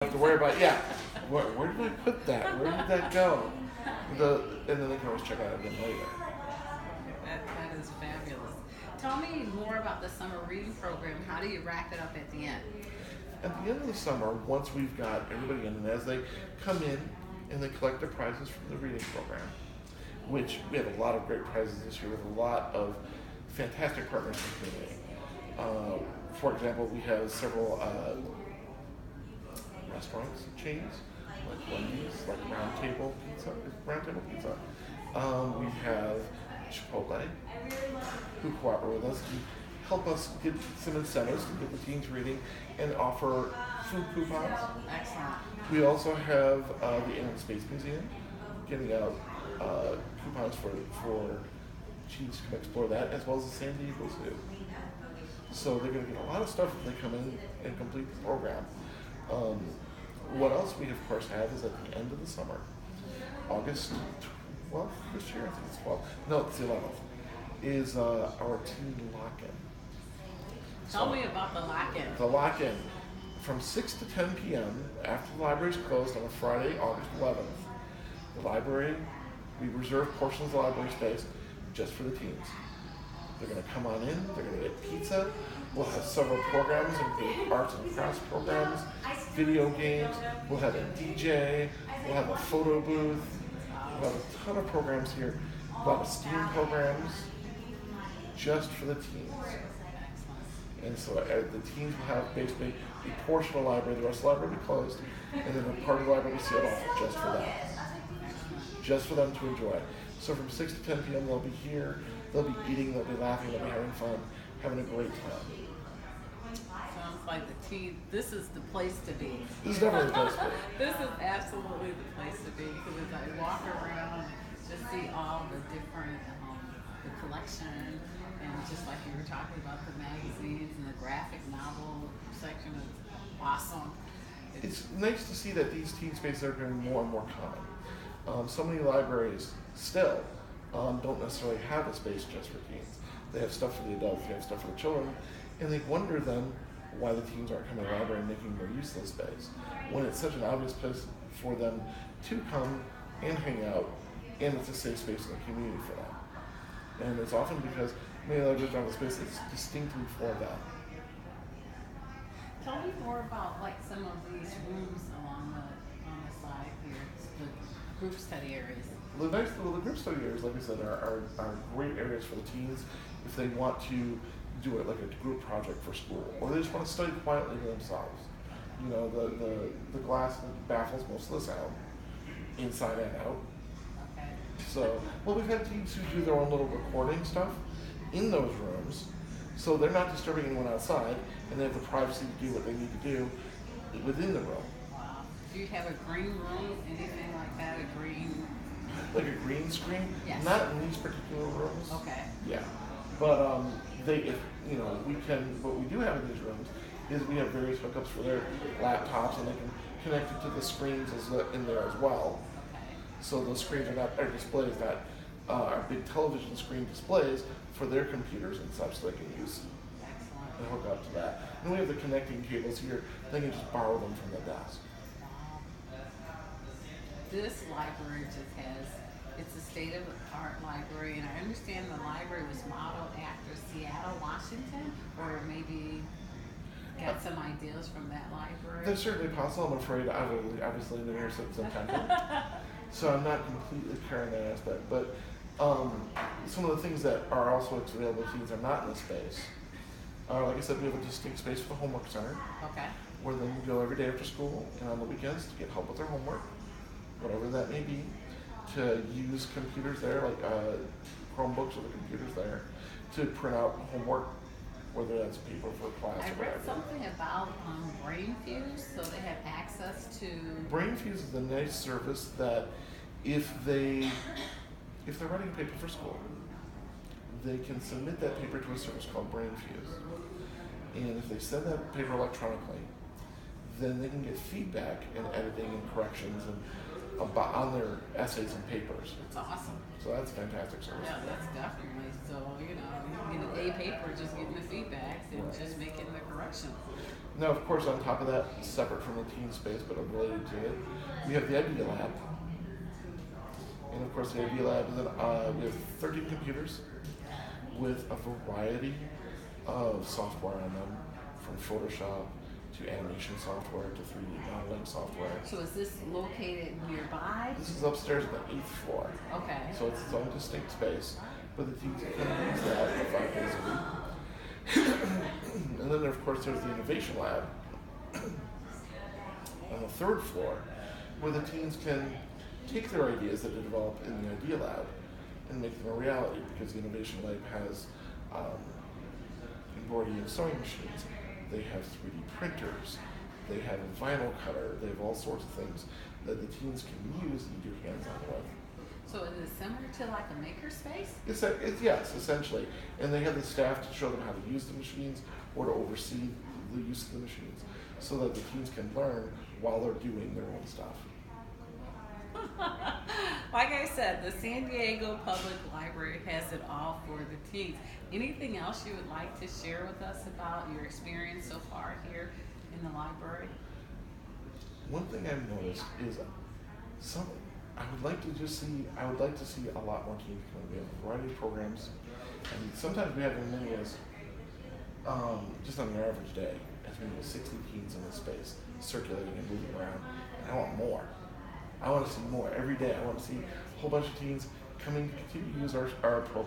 Have to worry about where did I put that? Where did that go? And then they can always check out again later. That is fabulous. Tell me more about the summer reading program. How do you wrap it up at the end? At the end of the summer, once we've got everybody in, and as they come in and they collect their prizes from the reading program, which we have a lot of great prizes this year with a lot of fantastic partners in the community. For example, we have several restaurants chains like Wendy's, like Round Table Pizza. We have Chipotle, who cooperate with us and help us get some incentives to get the teens reading and offer food coupons. Excellent. We also have the Alien Space Museum giving out coupons for teens to come explore that, as well as the San Diego Zoo. So they're going to get a lot of stuff if they come in and complete the program. What else we, of course, have is at the end of the summer, August 12th this year, I think it's 12th. No, it's the 11th, is our teen lock-in. Tell me about the lock-in. The lock-in, from 6 to 10 p.m. after the library is closed on a Friday, August 11th. The library, we reserve portions of the library space just for the teens. They're going to come on in, they're going to get pizza. We'll have several programs, including arts and crafts programs, video games, we'll have a DJ, we'll have a photo booth, we'll have a ton of programs here, a lot of STEAM programs, just for the teens. And so the teens will have basically a portion of the library, the rest of the library will be closed, and then a part of the library will be sealed off just for that. Just for them to enjoy. So from 6 to 10 p.m. they'll be here, they'll be eating, they'll be laughing, they'll be having fun, having a great time. Sounds like this is the place to be. This is definitely the place to be. This is absolutely the place to be, because as I walk around and just see all the different, the collection, and just like you were talking about the magazines and the graphic novel section is awesome. It's nice to see that these teen spaces are becoming more and more common. So many libraries still don't necessarily have a space just for teens. They have stuff for the adults, they have stuff for the children, and they wonder then why the teens aren't coming to the library and making more use of the space, when it's such an obvious place for them to come and hang out, and it's a safe space in the community for them. And it's often because many libraries don't have a space that's distinctly for that. Tell me more about like some of these rooms on the side here, the group study areas. The group study areas, like I said, are great areas for the teens if they want to do it like a group project for school, or they just want to study quietly to themselves. You know, the glass baffles most of the sound, inside and out. Okay. So, we've had teens who do their own little recording stuff in those rooms, so they're not disturbing anyone outside, and they have the privacy to do what they need to do within the room. Wow. Do you have a green room, anything like that? A green? Like a green screen? Yes. Not in these particular rooms. Okay. Yeah. But what we do have in these rooms is we have various hookups for their laptops, and they can connect it to the screens in there as well. Okay. So those screens are displays that are big television screen displays for their computers and such, so they can use Excellent. and hook up to that. And we have the connecting cables here. They can just borrow them from the desk. This library just it's a state-of-the-art library, and I understand the library was modeled after Seattle, Washington, or maybe got some ideas from that library. That's certainly possible. I'm afraid I've obviously been here since September, so I'm not completely carrying that aspect. But some of the things that are also available to teens are not in the space. Like I said, we have a distinct space for the homework center, Okay. where they can go every day after school and on the weekends to get help with their homework, whatever that may be, to use computers there, like Chromebooks or the computers there, to print out homework, whether that's paper for class I or read whatever. something about BrainFuse, so they have access to. BrainFuse is a nice service that if they're writing a paper for school, they can submit that paper to a service called BrainFuse. And if they send that paper electronically, then they can get feedback and editing and corrections and about, on their essays and papers. That's awesome. So that's a fantastic service. Yeah, that's definitely. So, you get an A paper, just getting the feedbacks and just making the corrections. Now, of course, on top of that, separate from the Teen Space, but related to it, we have the Idea Lab. And of course, the Idea Lab is we have 13 computers with a variety of software on them, from Photoshop to animation software to 3D modeling software. So is this located nearby? This is upstairs on the 8th floor. Okay. So it's its own distinct space, but the teams can use that 5 days a week. And then, of course, there's the Innovation Lab on the 3rd floor, where the teens can take their ideas that they develop in the Idea Lab and make them a reality, because the Innovation Lab has embroidery and sewing machines. They have 3D printers. They have a vinyl cutter. They have all sorts of things that the teens can use and do hands-on with. So is it similar to like a makerspace? Yes, essentially. And they have the staff to show them how to use the machines or to oversee the use of the machines so that the teens can learn while they're doing their own stuff. Like I said, the San Diego Public Library has it all for the teens. Anything else you would like to share with us about your experience so far here in the library? One thing I've noticed is I would like to see a lot more teens coming. We have a variety of programs, and sometimes we have as many as, just on an average day, as many as 60 teens in the space circulating and moving around. And I want more. I want to see more every day. I want to see a whole bunch of teens coming to continue to use our program.